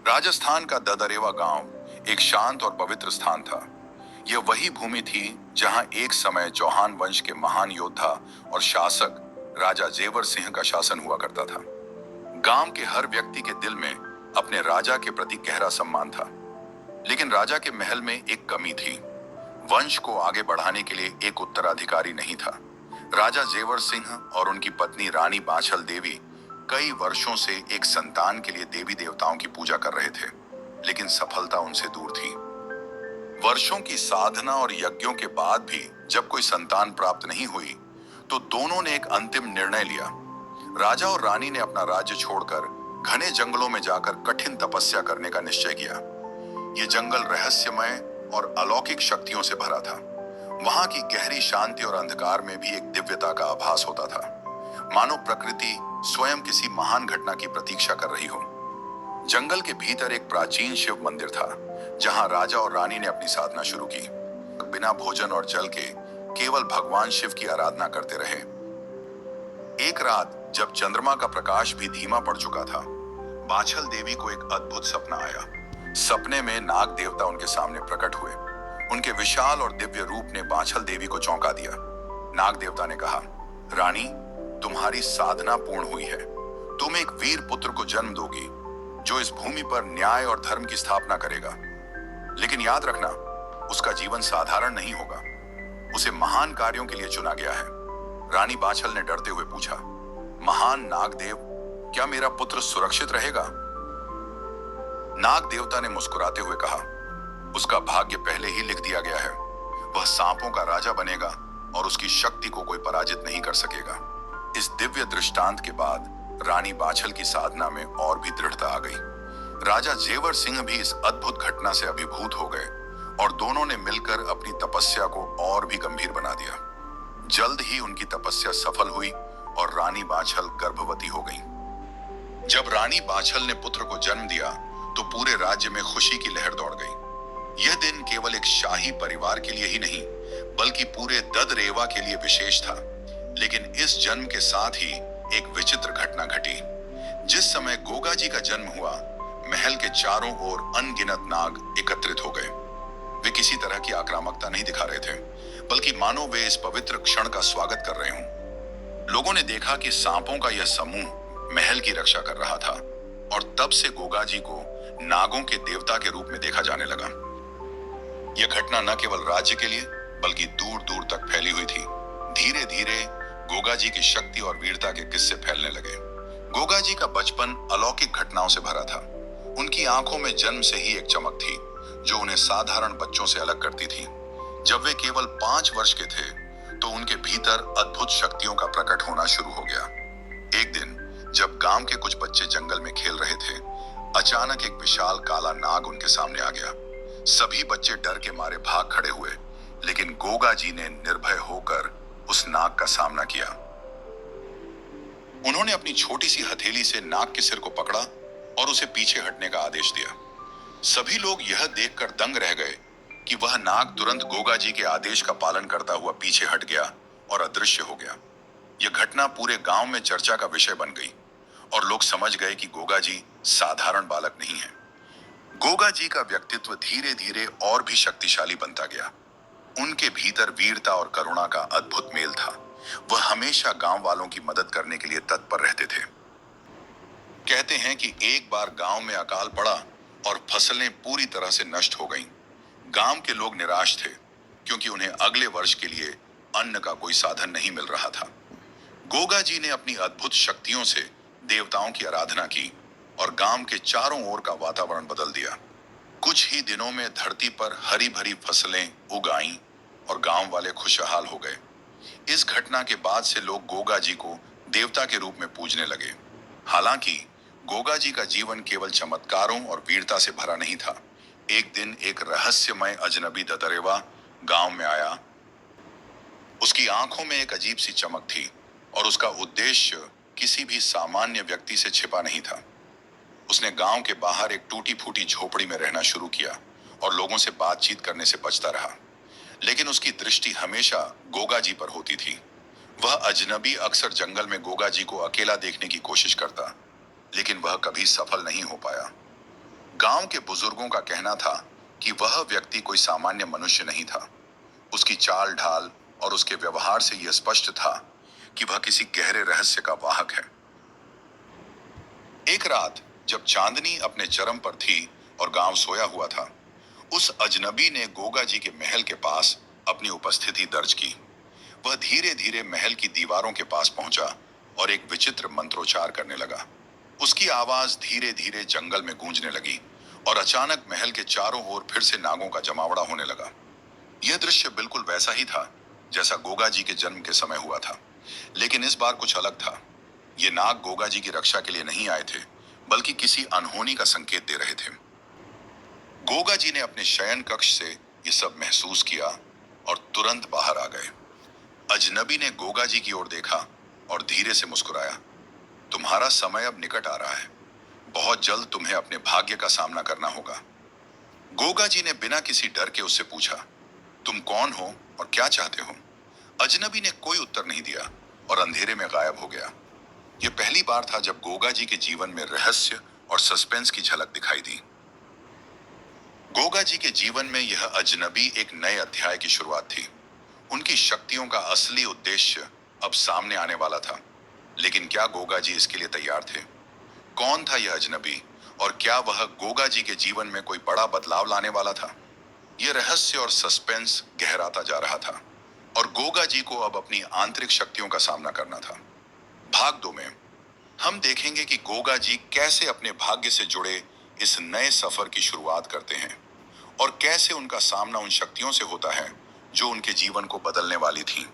राजस्थान का ददरेवा गांव एक शांत और पवित्र स्थान था। यह वही भूमि थी जहां एक समय चौहान वंश के महान योद्धा और शासक राजा जेवर सिंह का शासन हुआ करता था। गांव के हर व्यक्ति के दिल में अपने राजा के प्रति गहरा सम्मान था। लेकिन राजा के महल में एक कमी थी। वंश को आगे बढ़ाने के लिए एक उत्तराधिकारी नहीं था। राजा जेवर सिंह और उनकी पत्नी रानी बाछल देवी कई वर्षों से एक संतान के लिए देवी देवताओं की पूजा कर रहे थे, लेकिन सफलता उनसे दूर थी। वर्षों की साधना और यज्ञों के बाद भी जब कोई संतान प्राप्त नहीं हुई, तो दोनों ने एक अंतिम निर्णय लिया। राजा और रानी ने अपना राज्य छोड़कर घने जंगलों में जाकर कठिन तपस्या करने का निश्चय किया। ये जंगल रहस्यमय और अलौकिक शक्तियों से भरा था। वहां की गहरी शांति और अंधकार में भी एक दिव्यता का आभास होता था, मानो प्रकृति स्वयं किसी महान घटना की प्रतीक्षा कर रही हो। जंगल के भीतर एक प्राचीन शिव मंदिर था, जहां राजा और रानी ने अपनी साधना शुरू की। बिना भोजन और जल के केवल भगवान शिव की आराधना करते रहे। एक रात जब चंद्रमा का प्रकाश भी धीमा पड़ चुका था, बाछल देवी को एक अद्भुत सपना आया। सपने में नाग देवता उनके सामने प्रकट हुए। उनके विशाल और दिव्य रूप ने बाछल देवी को चौंका दिया। नाग देवता ने कहा, रानी, तुम्हारी साधना पूर्ण हुई है। तुम एक वीर पुत्र को जन्म दोगी, जो इस भूमि पर न्याय और धर्म की स्थापना करेगा। लेकिन याद रखना, उसका जीवन साधारण नहीं होगा। उसे महान कार्यों के लिए चुना गया है। रानी बाछल ने डरते हुए पूछा, महान नागदेव, क्या मेरा पुत्र सुरक्षित रहेगा? नाग देवता ने मुस्कुराते हुए कहा, उसका भाग्य पहले ही लिख दिया गया है। वह सांपों का राजा बनेगा और उसकी शक्ति को कोई पराजित नहीं कर सकेगा। इस दिव्य दृष्टांत के बाद रानी बाछल की साधना में और भी दृढ़ता आ गई। राजा जेवर सिंह भी इस अद्भुत घटना से अभिभूत हो गए और दोनों ने मिलकर अपनी तपस्या को और भी गंभीर बना दिया। जल्द ही उनकी तपस्या सफल हुई और रानी बाछल गर्भवती हो गई। जब रानी बाछल ने पुत्र को जन्म दिया, तो पूरे राज्य में खुशी की लहर दौड़ गई। यह दिन केवल एक शाही परिवार के लिए ही नहीं, बल्कि पूरे ददरेवा के लिए विशेष था। लेकिन इस जन्म के साथ ही एक विचित्र घटना घटी। जिस समय गोगा जी का जन्म हुआ, महल के चारों ओर अनगिनत नाग एकत्रित हो गए। वे किसी तरह की आक्रामकता नहीं दिखा रहे थे, बल्कि मानो वे इस पवित्र क्षण का स्वागत कर रहे हों। लोगों ने देखा कि सांपों का यह समूह महल की रक्षा कर रहा था, और तब से गोगा जी को नागों के देवता के रूप में देखा जाने लगा। यह घटना न केवल राज्य के लिए, बल्कि दूर दूर तक फैली हुई थी। धीरे धीरे गोगा जी की शक्ति और वीरता के किस्से फैलने लगे। गोगा जी का बचपन अलौकिक घटनाओं से भरा था। उनकी आंखों में जन्म से ही एक चमक थी, जो उन्हें साधारण बच्चों से अलग करती थी। जब वे केवल 5 वर्ष के थे, तो उनके भीतर अद्भुत शक्तियों का प्रकट होना शुरू हो गया। एक दिन जब गांव के कुछ बच्चे जंगल में खेल रहे थे, अचानक एक विशाल काला नाग उनके सामने आ गया। सभी बच्चे डर के मारे भाग खड़े हुए, लेकिन गोगा जी ने निर्भय होकर उस नाग का सामना किया। उन्होंने अपनी छोटी सी हथेली से नाग के सिर को पकड़ा और उसे पीछे हटने का आदेश दिया। सभी लोग यह देखकर दंग रह गए कि वह नाग तुरंत गोगा जी के आदेश का पालन करता हुआ पीछे हट गया और अदृश्य हो गया। यह घटना पूरे गांव में चर्चा का विषय बन गई, और लोग समझ गए कि गोगा जी साधारण बालक नहीं है। गोगा जी का व्यक्तित्व धीरे धीरे और भी शक्तिशाली बनता गया। उनके भीतर वीरता और करुणा का अद्भुत मेल था। वह हमेशा गांव वालों की मदद करने के लिए तत्पर रहते थे। कहते हैं कि एक बार गांव में अकाल पड़ा और फसलें पूरी तरह से नष्ट हो गईं। गांव के लोग निराश थे, क्योंकि उन्हें अगले वर्ष के लिए अन्न का कोई साधन नहीं मिल रहा था। गोगा जी ने अपनी अद्भुत शक्तियों से देवताओं की आराधना की और गांव के चारों ओर का वातावरण बदल दिया। कुछ ही दिनों में धरती पर हरी भरी फसलें उग आईं और गांव वाले खुशहाल हो गए। इस घटना के बाद से लोग गोगा जी को देवता के रूप में पूजने लगे। हालांकि गोगा जी का जीवन केवल चमत्कारों और वीरता से भरा नहीं था। एक दिन एक रहस्यमय अजनबी ददरेवा गांव में आया। उसकी आंखों में एक अजीब सी चमक थी, और उसका उद्देश्य किसी भी सामान्य व्यक्ति से छिपा नहीं था। उसने गांव के बाहर एक टूटी फूटी झोपड़ी में रहना शुरू किया और लोगों से बातचीत करने से बचता रहा। लेकिन उसकी दृष्टि हमेशा गोगा जी पर होती थी। वह अजनबी अक्सर जंगल में गोगा जी को अकेला देखने की कोशिश करता, लेकिन वह कभी सफल नहीं हो पाया। गांव के बुजुर्गों का कहना था कि वह व्यक्ति कोई सामान्य मनुष्य नहीं था। उसकी चाल ढाल और उसके व्यवहार से यह स्पष्ट था कि वह किसी गहरे रहस्य का वाहक है। एक रात जब चांदनी अपने चरम पर थी और गांव सोया हुआ था, उस अजनबी ने गोगा जी के महल के पास अपनी उपस्थिति दर्ज की। वह धीरे धीरे महल की दीवारों के पास पहुंचा और एक विचित्र मंत्रोच्चार करने लगा। उसकी आवाज धीरे धीरे जंगल में गूंजने लगी और अचानक महल के चारों ओर फिर से नागों का जमावड़ा होने लगा। यह दृश्य बिल्कुल वैसा ही था जैसा गोगा जी के जन्म के समय हुआ था, लेकिन इस बार कुछ अलग था। ये नाग गोगा जी की रक्षा के लिए नहीं आए थे, बल्कि किसी अनहोनी का संकेत दे रहे थे। गोगा जी ने अपने शयन कक्ष से ये सब महसूस किया और तुरंत बाहर आ गए। अजनबी ने गोगा जी की ओर देखा और धीरे से मुस्कुराया। तुम्हारा समय अब निकट आ रहा है। बहुत जल्द तुम्हें अपने भाग्य का सामना करना होगा। गोगा जी ने बिना किसी डर के उससे पूछा, तुम कौन हो और क्या चाहते हो? अजनबी ने कोई उत्तर नहीं दिया और अंधेरे में गायब हो गया। यह पहली बार था जब गोगा जी के जीवन में रहस्य और सस्पेंस की झलक दिखाई दी। गोगा जी के जीवन में यह अजनबी एक नए अध्याय की शुरुआत थी। उनकी शक्तियों का असली उद्देश्य अब सामने आने वाला था, लेकिन क्या गोगा जी इसके लिए तैयार थे? कौन था यह अजनबी और क्या वह गोगा जी के जीवन में कोई बड़ा बदलाव लाने वाला था? यह रहस्य और सस्पेंस गहराता जा रहा था और गोगा जी को अब अपनी आंतरिक शक्तियों का सामना करना था। भाग 2 में हम देखेंगे कि गोगा जी कैसे अपने भाग्य से जुड़े इस नए सफर की शुरुआत करते हैं और कैसे उनका सामना उन शक्तियों से होता है जो उनके जीवन को बदलने वाली थी।